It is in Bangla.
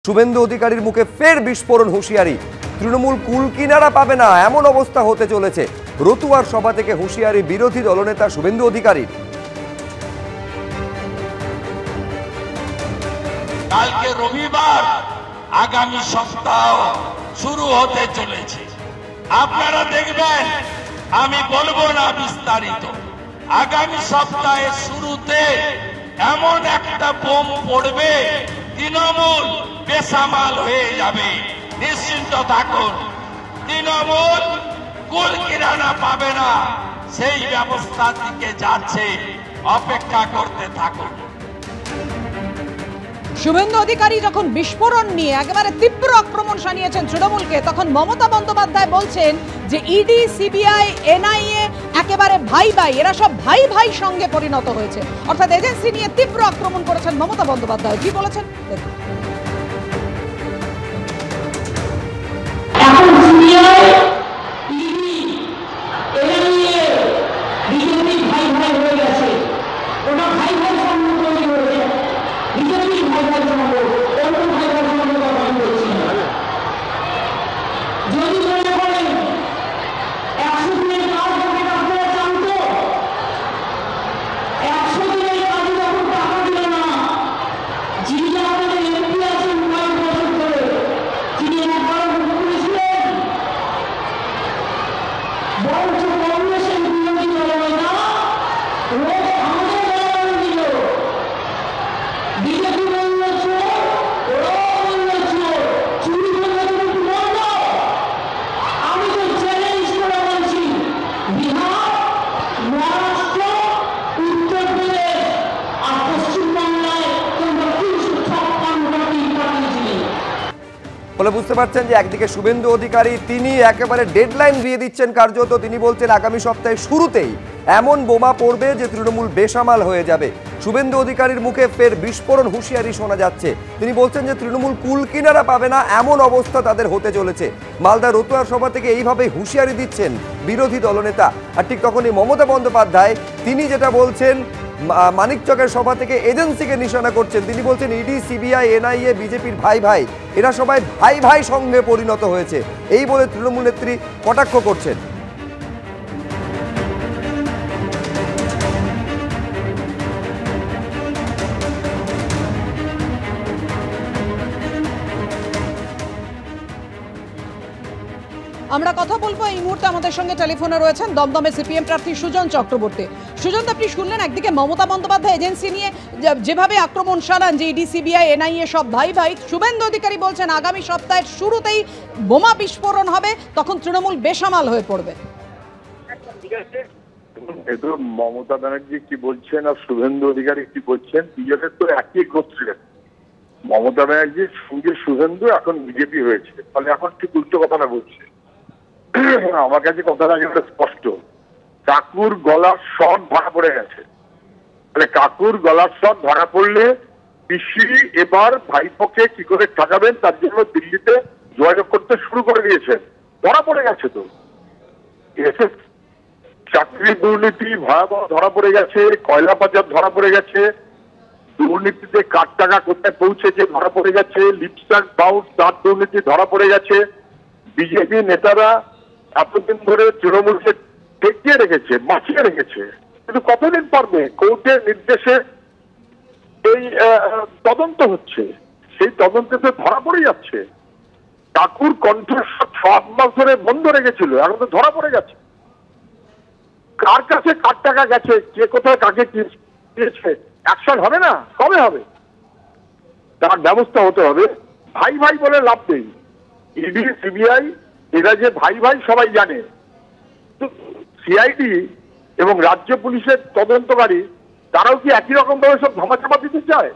শুভেন্দু অধিকারীর মুখে ফের বিস্ফোরণ হুঁশিয়ারি। তৃণমূল কুল কিনারা পাবে না এমন অবস্থা হতে চলেছে। রতুয়ার সভা থেকে হুঁশিয়ারি বিরোধী দলনেতা শুভেন্দু অধিকারীর। কালকে রবিবার, আগামী সপ্তাহ শুরু হতে চলেছে। আপনারা দেখবেন, আমি বলবো না বিস্তারিত। আগামী সপ্তাহের শুরুতে এমন একটা বোম পড়বে, তৃণমূল বেসামাল হয়ে যাবে। নিশ্চিন্ত থাকুন, তৃণমূল কুল কিনারা পাবে না, সেই ব্যবস্থার দিকে যাচ্ছে। অপেক্ষা করতে থাকুন। শুভেন্দু অধিকারী যখন বিস্ফোরণ নিয়ে একেবারে তীব্র আক্রমণ শানিয়েছেন তৃণমূলকে, তখন মমতা বন্দ্যোপাধ্যায় বলছেন যে ইডি, সিবিআই, এনআইএ একেবারে ভাই ভাই, এরা সব ভাই ভাই সঙ্গে পরিণত হয়েছে। অর্থাৎ এজেন্সি নিয়ে তীব্র আক্রমণ করেছেন মমতা বন্দ্যোপাধ্যায়। কি বলেছেন? বলে বুঝতে পারছেন যে একদিকে শুভেন্দু অধিকারী তিনি একেবারে ডেডলাইন দিয়ে দিচ্ছেন কার্যত। তিনি বলছেন আগামী সপ্তাহের শুরুতেই এমন বোমা পড়বে যে তৃণমূল বেসামাল হয়ে যাবে। শুভেন্দু অধিকারীর মুখে ফের বিস্ফোরণ হুঁশিয়ারি শোনা যাচ্ছে। তিনি বলছেন যে তৃণমূল কুল কিনারা পাবে না এমন অবস্থা তাদের হতে চলেছে। মালদা রতুয়ার সভা থেকে এইভাবেই হুঁশিয়ারি দিচ্ছেন বিরোধী দলনেতা। আর ঠিক তখনই মমতা বন্দ্যোপাধ্যায় তিনি যেটা বলছেন, মানিকচকের সভা থেকে এজেন্সিকে নিশানা করছেন। তিনি বলছেন ইডি, সিবিআই, এনআইএ বিজেপির ভাই ভাই, এরা সবাই ভাই ভাই সঙ্গে পরিণত হয়েছে, এই বলে তৃণমূল নেত্রী কটাক্ষ করছেন। আমরা কথা বলবো, এই মুহূর্তে আমাদের সঙ্গে টেলিফোনে রয়েছেন দমদমে সিপিএম প্রার্থী সুজন চক্রবর্তী। সুজন, আপনি শুনলেন একদিকে মমতা বন্দ্যোপাধ্যায় এজেন্সি নিয়ে যেভাবে আক্রমণ শানান যে ইডি, সিবিআই, এনআইএ সব ভাই ভাই, শুভেন্দু অধিকারী বলছেন আগামী সপ্তাহের শুরুতেই বোমা বিস্ফোরণ হবে, তখন তৃণমূল বেসামাল হয়ে পড়বে। মমতা ব্যানার্জি কি বলছেন আর শুভেন্দু অধিকারী কি বলছেন, দুজনের তো একই গোত্রের। মমতা ব্যানার্জির সঙ্গে শুভেন্দু এখন বিজেপি হয়েছে, ফলে এখন ঠিক উল্টো কথাটা বলছে। আমার কাছে কথাটা একেবারে স্পষ্ট। কাকুর গলার শট ধরা পড়ে গেছে। মানে কাকুর গলার শট ধরা পড়লে পিসি এবার ভাইপোকে কি করে ঠকাবেন তার জন্য দিল্লিতে যোগাযোগ করতে শুরু করে দিয়েছেন। ধরা পড়ে গেছে তো, চাকরি দুর্নীতি ভয়াবহ ধরা পড়ে গেছে, কয়লা বাজার ধরা পড়ে গেছে, দুর্নীতিতে কার টাকা কোথায় পৌঁছেছে ধরা পড়ে গেছে, লিপস্টার বাউন্স তার দুর্নীতি ধরা পড়ে গেছে। বিজেপি নেতারা এতদিন ধরে তৃণমূলকে টেকিয়ে রেখেছে, বাঁচিয়ে রেখেছে, কিন্তু কতদিন পারবে? কোর্টের নির্দেশে এই তদন্ত হচ্ছে, সেই তদন্তে তো ধরা পড়ে যাচ্ছে। কাকুর কণ্ঠস্বর 6 মাস ধরে বন্ধ রেখেছিল, এখন তো ধরা পড়ে গেছে। কার কাছে কার টাকা গেছে, কে কোথায় কাকে দিয়েছে, অ্যাকশন হবে না? কবে হবে? তার ব্যবস্থা হতে হবে। ভাই ভাই বলে লাভ নেই। ইডি, সিবিআই এরা যে ভাই ভাই সবাই জানে। সিআইডি এবং রাজ্য পুলিশের তদন্তকারী তারাও কি একই রকম ভাবে সব ধামাচাপা দিতে চায়?